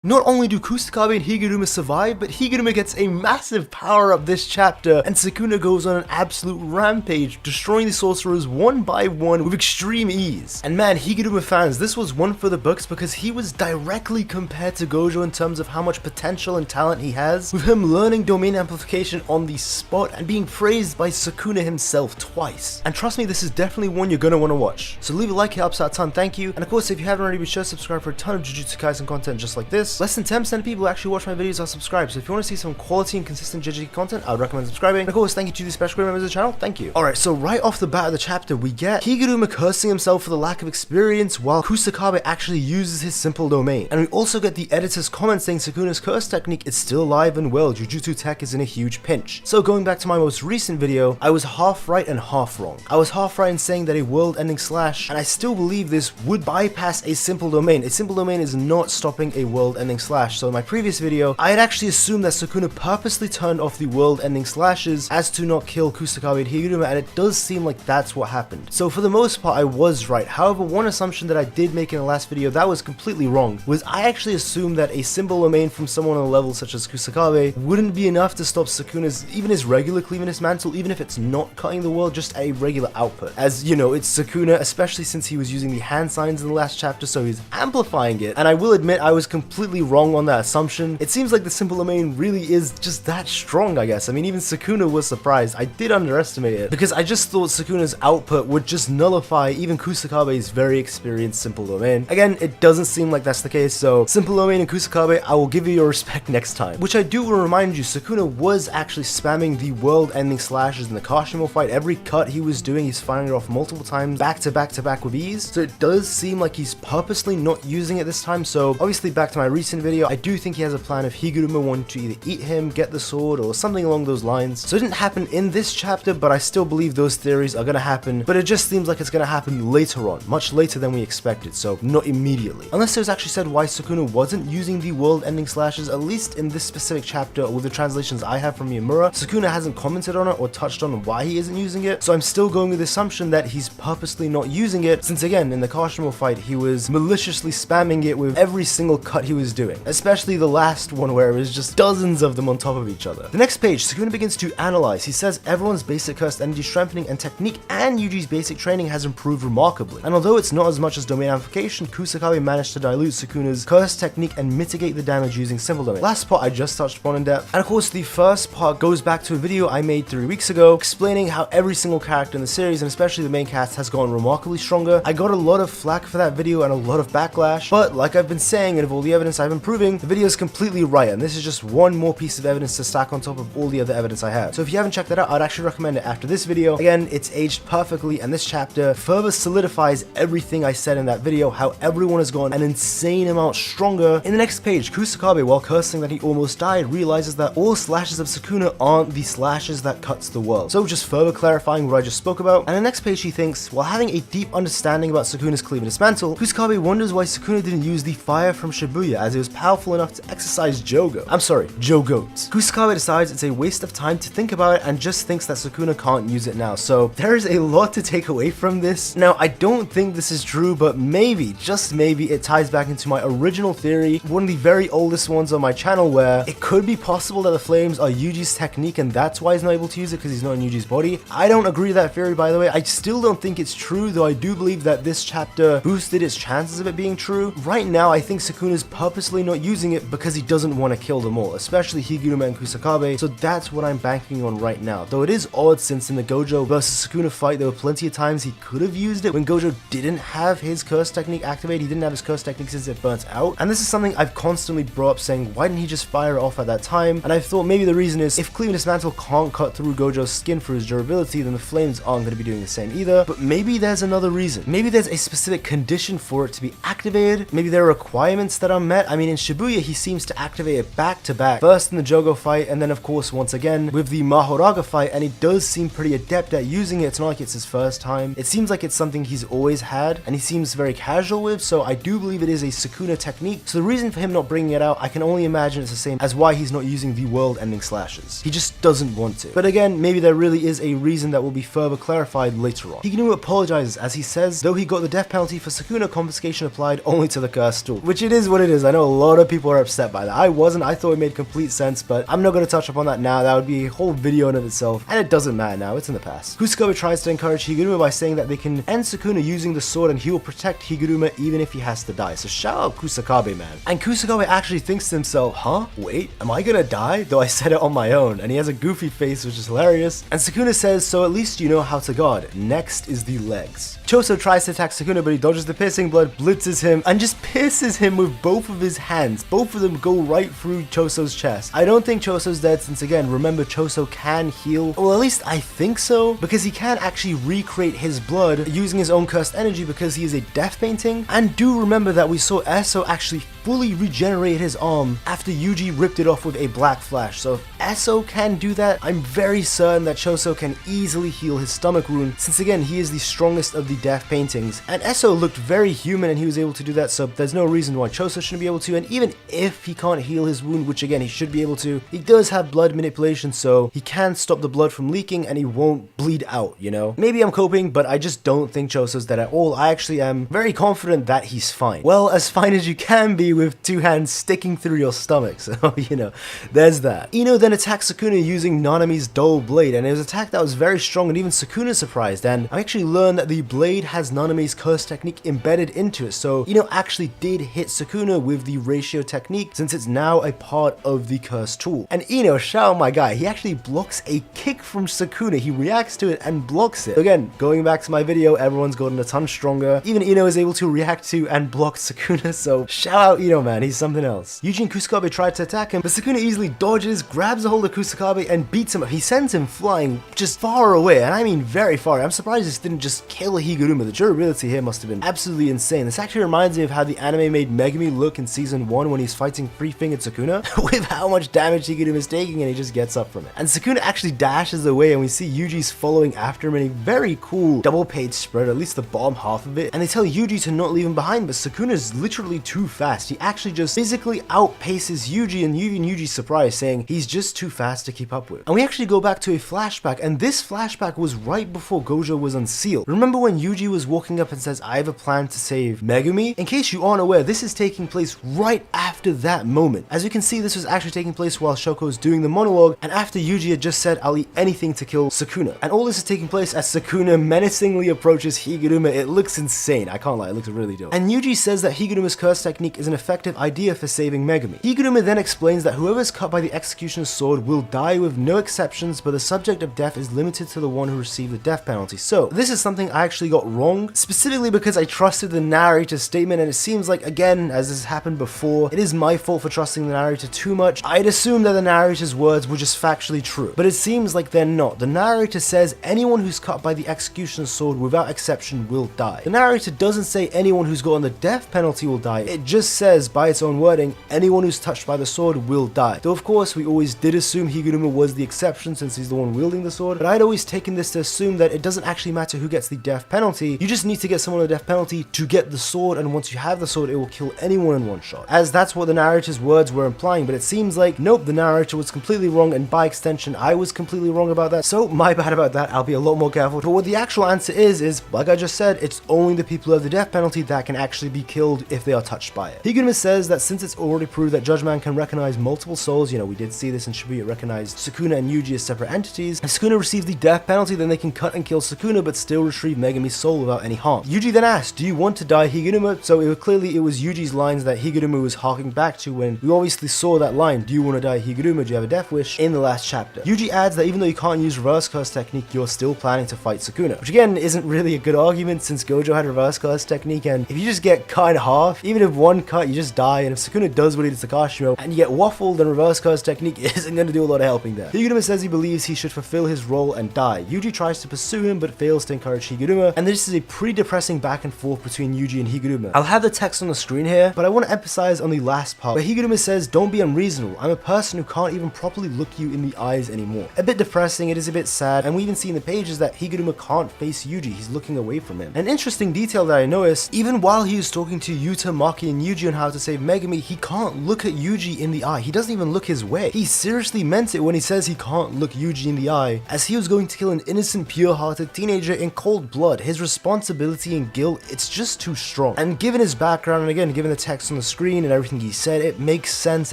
Not only do Kusakabe and Higuruma survive, but Higuruma gets a massive power up this chapter, and Sukuna goes on an absolute rampage, destroying the sorcerers one by one with extreme ease. And man, Higuruma fans, this was one for the books because he was directly compared to Gojo in terms of how much potential and talent he has, with him learning domain amplification on the spot and being praised by Sukuna himself twice. And trust me, this is definitely one you're gonna want to watch. So leave a like, it helps out a ton, thank you. And of course, if you haven't already, be sure to subscribe for a ton of Jujutsu Kaisen content just like this. Less than 10% of people who actually watch my videos are subscribed, so if you want to see some quality and consistent JJK content, I would recommend subscribing. And of course, thank you to the special members of the channel, thank you. Alright, so right off the bat of the chapter, we get Higuruma cursing himself for the lack of experience, while Kusakabe actually uses his simple domain. And we also get the editor's comment saying Sukuna's curse technique is still alive and well, Jujutsu Tech is in a huge pinch. So going back to my most recent video, I was half right and half wrong. I was half right in saying that a world-ending slash, and I still believe this, would bypass a simple domain. A simple domain is not stopping a world-ending slash. So in my previous video, I had actually assumed that Sukuna purposely turned off the world-ending slashes as to not kill Kusakabe and Higuruma, and it does seem like that's what happened. So for the most part, I was right. However, one assumption that I did make in the last video that was completely wrong was I actually assumed that a simple domain from someone on a level such as Kusakabe wouldn't be enough to stop Sukuna's, even his regular cleaviness mantle, even if it's not cutting the world, just a regular output. As you know, it's Sukuna, especially since he was using the hand signs in the last chapter, so he's amplifying it. And I will admit I was completely wrong on that assumption. It seems like the simple domain really is just that strong, I guess. I mean, even Sukuna was surprised. I did underestimate it because I just thought Sukuna's output would just nullify even Kusakabe's very experienced simple domain. Again, it doesn't seem like that's the case, so simple domain and Kusakabe, I will give you your respect next time. Which I do want to remind you, Sukuna was actually spamming the world-ending slashes in the Kashimo fight. Every cut he was doing, he's firing it off multiple times, back to back to back with ease. So it does seem like he's purposely not using it this time. So obviously, back to my recent video, I do think he has a plan of Higuruma wanting to either eat him, get the sword, or something along those lines. So it didn't happen in this chapter, but I still believe those theories are gonna happen, but it just seems like it's gonna happen later on, much later than we expected, so not immediately. Unless it was actually said why Sukuna wasn't using the world-ending slashes, at least in this specific chapter with the translations I have from Miyamura, Sukuna hasn't commented on it or touched on why he isn't using it, so I'm still going with the assumption that he's purposely not using it, since again, in the Kashimo fight, he was maliciously spamming it with every single cut he was doing, especially the last one where it was just dozens of them on top of each other. The next page, Sukuna begins to analyze. He says everyone's basic cursed energy strengthening and technique and Yuji's basic training has improved remarkably. And although it's not as much as domain amplification, Kusakabe managed to dilute Sukuna's cursed technique and mitigate the damage using simple domain. Last part I just touched upon in depth. And of course, the first part goes back to a video I made 3 weeks ago explaining how every single character in the series, and especially the main cast, has gotten remarkably stronger. I got a lot of flack for that video and a lot of backlash, but like I've been saying, and of all the evidence I've been proving, the video is completely right, and this is just one more piece of evidence to stack on top of all the other evidence I have. So if you haven't checked that out, I'd actually recommend it after this video. Again, it's aged perfectly, and this chapter further solidifies everything I said in that video, how everyone has gone an insane amount stronger. In the next page, Kusakabe, while cursing that he almost died, realizes that all slashes of Sukuna aren't the slashes that cuts the world. So just further clarifying what I just spoke about. And the next page, he thinks, while having a deep understanding about Sukuna's cleaviness mantle, Kusakabe wonders why Sukuna didn't use the fire from Shibuya, as it was powerful enough to exercise Jogo. I'm sorry, Jogoats. Kusakabe decides it's a waste of time to think about it and just thinks that Sukuna can't use it now. So there is a lot to take away from this. Now, I don't think this is true, but maybe, just maybe, it ties back into my original theory, one of the very oldest ones on my channel, where it could be possible that the flames are Yuji's technique and that's why he's not able to use it because he's not in Yuji's body. I don't agree with that theory, by the way. I still don't think it's true, though I do believe that this chapter boosted its chances of it being true. Right now, I think Sukuna's purposely not using it because he doesn't want to kill them all, especially Higuruma and Kusakabe, so that's what I'm banking on right now. Though it is odd, since in the Gojo versus Sukuna fight, there were plenty of times he could have used it when Gojo didn't have his curse technique activated. He didn't have his curse technique since it burnt out, and this is something I've constantly brought up, saying why didn't he just fire it off at that time? And I thought maybe the reason is if Cleaviness Mantle can't cut through Gojo's skin for his durability, then the flames aren't going to be doing the same either. But maybe there's another reason. Maybe there's a specific condition for it to be activated. Maybe there are requirements that are met. I mean, in Shibuya, he seems to activate it back to back, first in the Jogo fight, and then of course once again with the Mahoraga fight, and he does seem pretty adept at using it. It's not like it's his first time. It seems like it's something he's always had, and he seems very casual with, so I do believe it is a Sukuna technique. So the reason for him not bringing it out, I can only imagine it's the same as why he's not using the world-ending slashes. He just doesn't want to. But again, maybe there really is a reason that will be further clarified later on. Higuruma apologizes as he says, though he got the death penalty for Sukuna, confiscation applied only to the cursed tool. Which it is what it is. I know a lot of people are upset by that. I wasn't. I thought it made complete sense, but I'm not going to touch upon that now. That would be a whole video in of itself, and it doesn't matter now. It's in the past. Kusakabe tries to encourage Higuruma by saying that they can end Sukuna using the sword and he will protect Higuruma even if he has to die. So shout out Kusakabe, man. And Kusakabe actually thinks to himself, huh? Wait, am I gonna die? Though I said it on my own. And he has a goofy face, which is hilarious. And Sukuna says, so at least you know how to guard. Next is the legs. Choso tries to attack Sukuna, but he dodges the piercing blood, blitzes him, and just pierces him with both of his hands. Both of them go right through Choso's chest. I don't think Choso's dead since, again, remember, Choso can heal. Well, at least I think so, because he can actually recreate his blood using his own cursed energy because he is a death painting. And do remember that we saw Eso actually fully regenerate his arm after Yuji ripped it off with a black flash. So if Eso can do that, I'm very certain that Choso can easily heal his stomach wound, since again, he is the strongest of the death paintings. And Eso looked very human and he was able to do that, so there's no reason why Choso shouldn't be able to. And even if he can't heal his wound, which again, he should be able to, he does have blood manipulation, so he can stop the blood from leaking and he won't bleed out, you know? Maybe I'm coping, but I just don't think Choso's dead at all. I actually am very confident that he's fine. Well, as fine as you can be with two hands sticking through your stomach, so, you know, there's that. Ino then attacks Sukuna using Nanami's dull blade, and it was an attack that was very strong, and even Sukuna surprised, and I actually learned that the blade has Nanami's curse technique embedded into it, so Ino actually did hit Sukuna with the ratio technique, since it's now a part of the curse tool. And Ino, shout out my guy, he actually blocks a kick from Sukuna, he reacts to it and blocks it. Again, going back to my video, everyone's gotten a ton stronger. Even Ino is able to react to and block Sukuna, so shout out Ino, man, he's something else. Yuji and Kusakabe tried to attack him, but Sukuna easily dodges, grabs a hold of Kusakabe, and beats him up. He sends him flying just far away, and I mean very far. I'm surprised this didn't just kill Higuruma. The durability here must have been absolutely insane. This actually reminds me of how the anime made Megumi look in season 1 when he's fighting three-fingered Sukuna, with how much damage Higuruma is taking, and he just gets up from it. And Sukuna actually dashes away, and we see Yuji's following after him in a very cool double-page spread, at least the bottom half of it, and they tell Yuji to not leave him behind, but Sukuna is literally too fast. He actually just physically outpaces Yuji, and even Yuji's surprised, saying he's just too fast to keep up with. And we actually go back to a flashback, and this flashback was right before Gojo was unsealed. Remember when Yuji was walking up and says, I have a plan to save Megumi? In case you aren't aware, this is taking place right after that moment. As you can see, this was actually taking place while Shoko is doing the monologue, and after Yuji had just said, I'll eat anything to kill Sukuna. And all this is taking place as Sukuna menacingly approaches Higuruma. It looks insane, I can't lie, it looks really dope. And Yuji says that Higuruma's curse technique is an effective idea for saving Megumi. Higuruma then explains that whoever is cut by the executioner's sword will die with no exceptions, but the subject of death is limited to the one who received the death penalty. So this is something I actually got wrong, specifically because I trusted the narrator's statement, and it seems like, again, as this happened before, it is my fault for trusting the narrator too much. I'd assumed that the narrator's words were just factually true, but it seems like they're not. The narrator says anyone who's cut by the executioner's sword without exception will die. The narrator doesn't say anyone who's gotten the death penalty will die, it just says, by its own wording, anyone who's touched by the sword will die. Though of course we always did assume Higuruma was the exception since he's the one wielding the sword, but I'd always taken this to assume that it doesn't actually matter who gets the death penalty, you just need to get someone the death penalty to get the sword, and once you have the sword it will kill anyone in one shot, as that's what the narrator's words were implying. But it seems like, nope, the narrator was completely wrong, and by extension I was completely wrong about that, so my bad about that. I'll be a lot more careful. But what the actual answer is like I just said, it's only the people who have the death penalty that can actually be killed if they are touched by it. Higuruma says that since it's already proved that Judge Man can recognize multiple souls, you know, we did see this in Shibuya, it recognized Sukuna and Yuji as separate entities. If Sukuna receives the death penalty, then they can cut and kill Sukuna but still retrieve Megumi's soul without any harm. Yuji then asked, do you want to die, Higuruma? So clearly it was Yuji's lines that Higuruma was harking back to when we obviously saw that line, do you want to die, Higuruma, do you have a death wish, in the last chapter. Yuji adds that even though you can't use reverse curse technique, you're still planning to fight Sukuna, which again isn't really a good argument since Gojo had reverse curse technique, and if you just get cut in half, even if one cut you just die, and if Sukuna does what he did to Kashimo and you get waffled, then reverse curse technique isn't going to do a lot of helping there. Higuruma says he believes he should fulfill his role and die. Yuji tries to pursue him but fails to encourage Higuruma, and this is a pretty depressing back and forth between Yuji and Higuruma. I'll have the text on the screen here, but I want to emphasize on the last part where Higuruma says, don't be unreasonable, I'm a person who can't even properly look you in the eyes anymore. A bit depressing, it is a bit sad, and we even see in the pages that Higuruma can't face Yuji, he's looking away from him. An interesting detail that I noticed, even while he was talking to Yuta, Maki, and Yuji on how to save Megumi, he can't look at Yuji in the eye. He doesn't even look his way. He seriously meant it when he says he can't look Yuji in the eye, as he was going to kill an innocent, pure-hearted teenager in cold blood. His responsibility and guilt, it's just too strong. And given his background, and again, given the text on the screen and everything he said, it makes sense,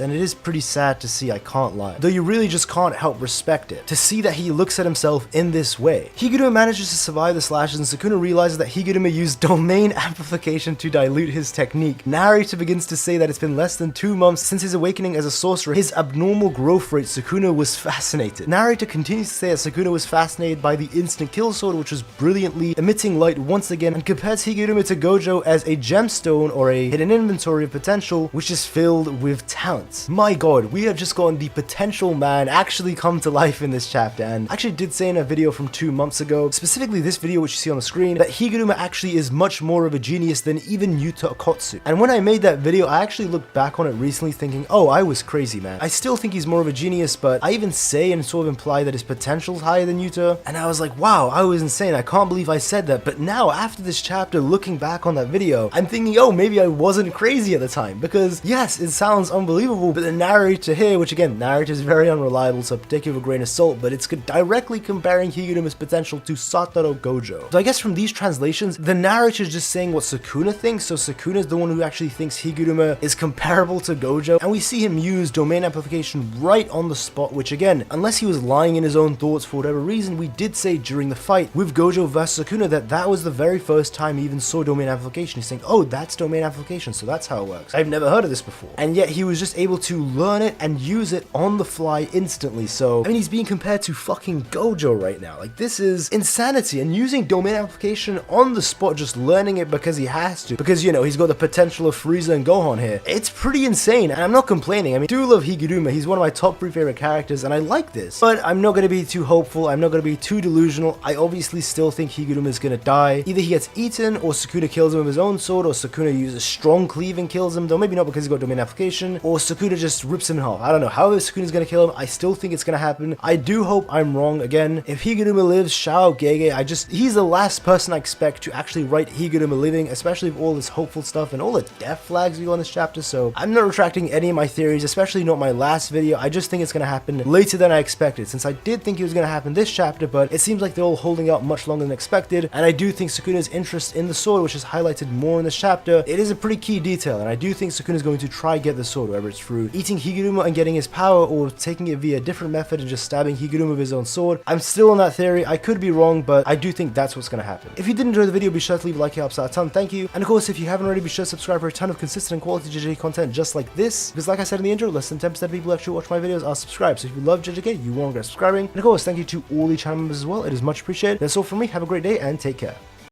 and it is pretty sad to see, I can't lie. Though you really just can't help respect it, to see that he looks at himself in this way. Higuruma manages to survive the slashes, and Sukuna realizes that Higuruma used domain amplification to dilute his technique. Narrator begins to say that it's been less than 2 months since his awakening as a sorcerer. His abnormal growth rate, Sukuna was fascinated. Narrator continues to say that Sukuna was fascinated by the instant kill sword, which was brilliantly emitting light once again, and compares Higuruma to Gojo as a gemstone or a hidden inventory of potential, which is filled with talents. My god, we have just gotten the potential man actually come to life in this chapter, and I actually did say in a video from 2 months ago, specifically this video which you see on the screen, that Higuruma actually is much more of a genius than even Yuta Okotsu. And when I made that video, I actually looked back on it recently thinking, oh, I was crazy, man. I still think he's more of a genius, but I even say and sort of imply that his potential's higher than Yuta, and I was like, wow, I was insane. I can't believe I said that. But now, after this chapter, looking back on that video, I'm thinking, oh, maybe I wasn't crazy at the time, because yes, it sounds unbelievable, but the narrator here, which again, narrator is very unreliable, so take it with a grain of salt, but it's directly comparing Higuruma's potential to Satoru Gojo. So I guess from these translations, the narrator is just saying what Sukuna thinks, so Sukuna is the one who actually thinks Higuruma is comparable to Gojo, and we see him use domain amplification right on the spot, which again, unless he was lying in his own thoughts for whatever reason, we did say during the fight with Gojo vs Sukuna that was the very first time he even saw domain amplification. He's saying, oh, that's domain amplification, so that's how it works. I've never heard of this before. And yet he was just able to learn it and use it on the fly instantly. So, I mean, he's being compared to fucking Gojo right now. Like, this is insanity. And using domain amplification on the spot, just learning it because he has to, because, you know, he's got the potential of Frieza and Gohan here. It's pretty insane, and I'm not complaining. I mean, I do love Higuruma. He's one of my top 3 favorite characters, and I like this. But I'm not going to be too hopeful. I'm not going to be too delusional. I obviously still think Higuruma is going to die. Either he gets eaten, or Sukuna kills him with his own sword, or Sukuna uses strong cleave and kills him, though maybe not because he's got domain application, or Sukuna just rips him in half. I don't know. However Sukuna's going to kill him, I still think it's going to happen. I do hope I'm wrong. Again, if Higuruma lives, shout out GEGE. He's the last person I expect to actually write Higuruma living, especially with all this hopeful stuff and all the death flags we got in this chapter, so I'm not retracting any of my theories, especially not my last video. I just think it's going to happen later than I expected, since I did think it was going to happen this chapter, but it seems like they're all holding out much longer than expected, and I do think Sukuna's interest in the sword, which is highlighted more in this chapter, it is a pretty key detail, and I do think Sukuna's going to try get the sword, whether it's through eating Higuruma and getting his power, or taking it via a different method and just stabbing Higuruma with his own sword. I'm still on that theory. I could be wrong, but I do think that's what's going to happen. If you did enjoy the video, be sure to leave a like, it helps out a ton. Thank you. And of course, if you haven't already, be sure to subscribe for a ton of consistent and quality JJK content just like this, because like I said in the intro, less than 10% of people who actually watch my videos are subscribed. So if you love JJK, you won't regret subscribing. And of course, thank you to all the channel members as well. It is much appreciated. That's all from me. Have a great day and take care.